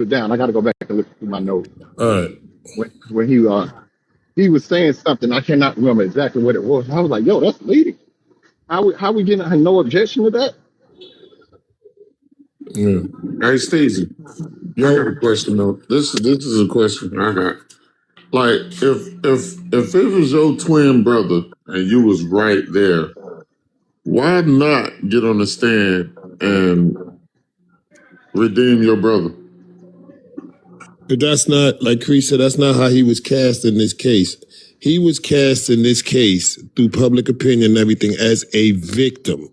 down. I got to go back and look through my notes. All right. When he was saying something, I cannot remember exactly what it was. I was like, yo, that's leading. How we getting no objection to that? Yeah. Hey, Stacey, I got a question though. This is a question I got. Like, if it was your twin brother and you was right there, why not get on the stand and redeem your brother? But that's not, like Chris said, that's not how he was cast in this case. He was cast in this case through public opinion and everything as a victim.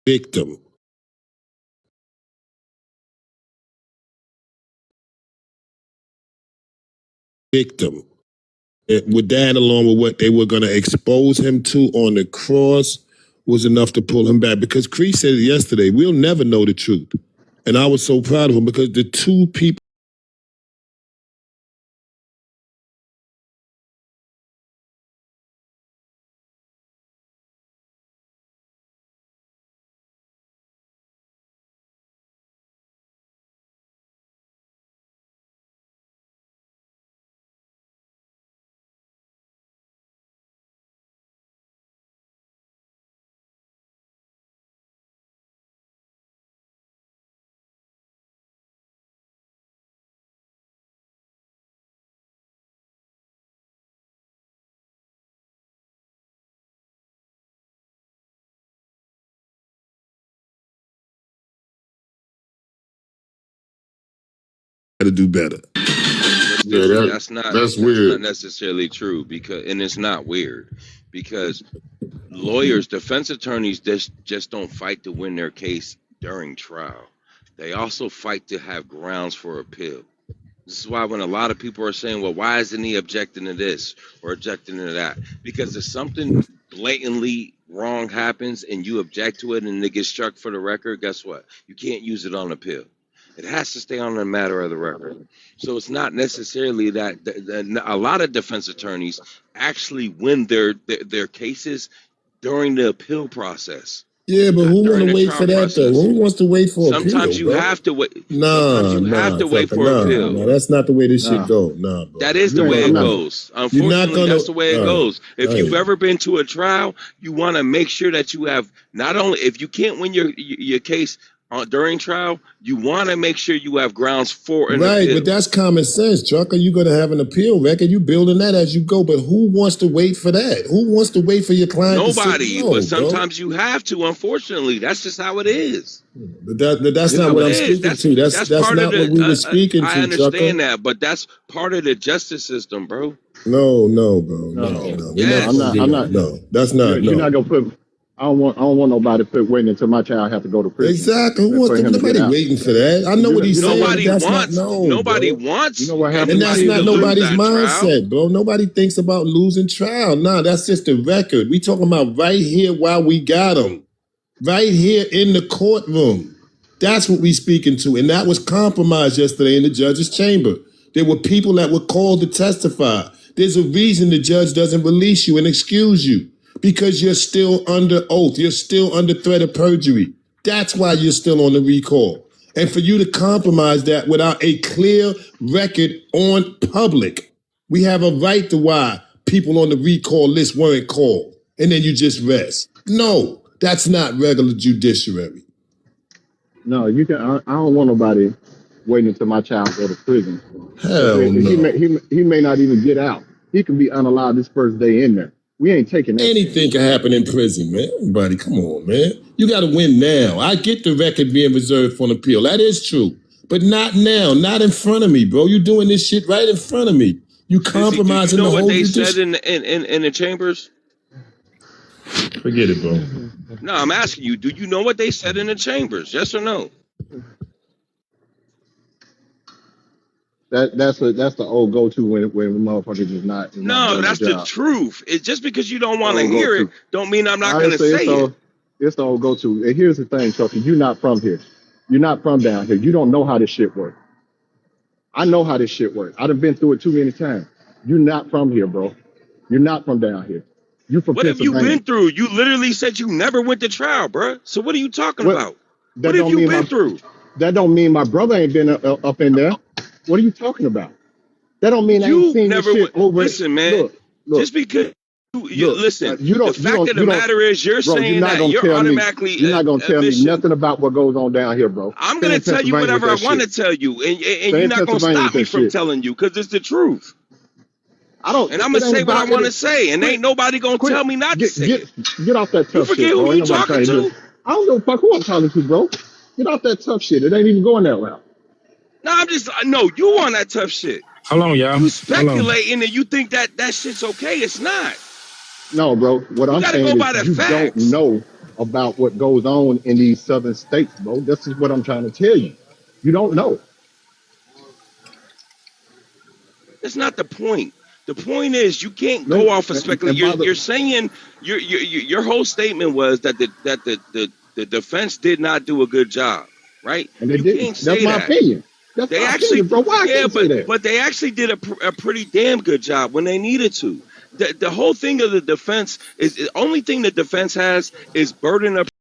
Victim. Victim. With that, along with what they were going to expose him to on the cross, was enough to pull him back. Because Chris said it yesterday, we'll never know the truth. And I was so proud of him because the two people got to do better. Yeah, That's not that's weird. necessarily true, because, and it's not weird, because lawyers, defense attorneys, just don't fight to win their case during trial. They also fight to have grounds for appeal. This is why when a lot of people are saying, well, why isn't he objecting to this or objecting to that? Because if something blatantly wrong happens and you object to it and it gets struck for the record, guess what? You can't use it on appeal. It has to stay on the matter of the record. So it's not necessarily that a lot of defense attorneys actually win their cases during the appeal process. Yeah, but who want to wait for that though? Who wants to wait for Sometimes appeal, you have to wait. Sometimes you have to wait for appeal. No, that's not the way this shit go. Nah, bro. That is the way it goes. Unfortunately, that's the way it goes. If you've ever been to a trial, you want to make sure that you have, not only, if you can't win your case during trial, you want to make sure you have grounds for an appeal. But that's common sense, Chuck. Are you going to have an appeal record? You building that as you go, but who wants to wait for that? Who wants to wait for your client? Nobody, but sometimes you have to. Unfortunately, that's just how it is. But that's not what I'm speaking to. That's not what we were speaking to. I understand that, but that's part of the justice system, bro. No, bro. No. Yes. I'm not. No, that's not. You're not gonna put. I don't want nobody waiting until my child have to go to prison. Exactly. Who wants to? Nobody waiting for that. I know what he's saying. Nobody wants. You know what happens? And that's not nobody's mindset, bro. Nobody thinks about losing trial. Nah, that's just the record. We talking about right here while we got him. Right here in the courtroom. That's what we speaking to. And that was compromised yesterday in the judge's chamber. There were people that were called to testify. There's a reason the judge doesn't release you and excuse you. Because you're still under oath. You're still under threat of perjury. That's why you're still on the recall. And for you to compromise that without a clear record on public, we have a right to why people on the recall list weren't called. And then you just rest. No, that's not regular judiciary. No, you can. I don't want nobody waiting until my child go to prison. Hell no. He may not even get out. He could be unallowed this first day in there. We ain't taking that. Anything can happen in prison, man. Everybody, come on, man. You got to win now. I get the record being reserved for an appeal. That is true. But not now. Not in front of me, bro. You doing this shit right in front of me. You compromising the whole... You know what they said in the chambers? Forget it, bro. No, I'm asking you, do you know what they said in the chambers? Yes or no? That's the old go-to when motherfuckers is not. No, that's the truth. It's just because you don't want to hear it, don't mean I'm not going to say it. It's the old go-to. And here's the thing, Chucky, you're not from here. You're not from down here. You don't know how this shit works. I know how this shit works. I've been through it too many times. You're not from here, bro. You're not from down here. You from What have you been through? You literally said you never went to trial, bro. So what are you talking about? What That have don't you mean been my through? that don't mean my brother ain't been up in there. What are you talking about? That don't mean I ain't You seen this never shit went. over it. Listen, man. Look, look, Just because you look. listen, You the don't, you fact don't, of the you don't, matter is, you're bro. saying that you're automatically You're not gonna tell me admission. nothing about what goes on down here, bro. I'm Stay gonna in tell you Pennsylvania with whatever I that want shit. to tell you, and Stay you're in not gonna Pennsylvania with stop me that from shit. telling you because it's the truth. I don't. And I'm gonna It ain't say what I about want to it. say, and Quit, ain't nobody gonna quit. tell me not to Get, say it. get off that You tough forget shit, who bro. Ain't you nobody talking trying to do. to? I don't give a fuck who I'm talking to, bro. Get off that tough shit. It ain't even going that route. No, I'm just no. You on that tough shit. Hold on, y'all. You Hold on. speculating and you think that that shit's okay. It's not. No, bro. What You I'm got to saying go is by the you don't facts. know about what goes on in these southern states, bro. This is what I'm trying to tell you. You don't know. That's not the point. The point is you can't go off of And by speculation. the You're saying your whole statement was that the defense did not do a good job, right? and they You didn't. can't That's say my that. opinion. That's They my actually, opinion, bro. Why I yeah, can't say that? but they actually did a pretty damn good job when they needed to. The whole thing of the defense is the only thing the defense has is burden of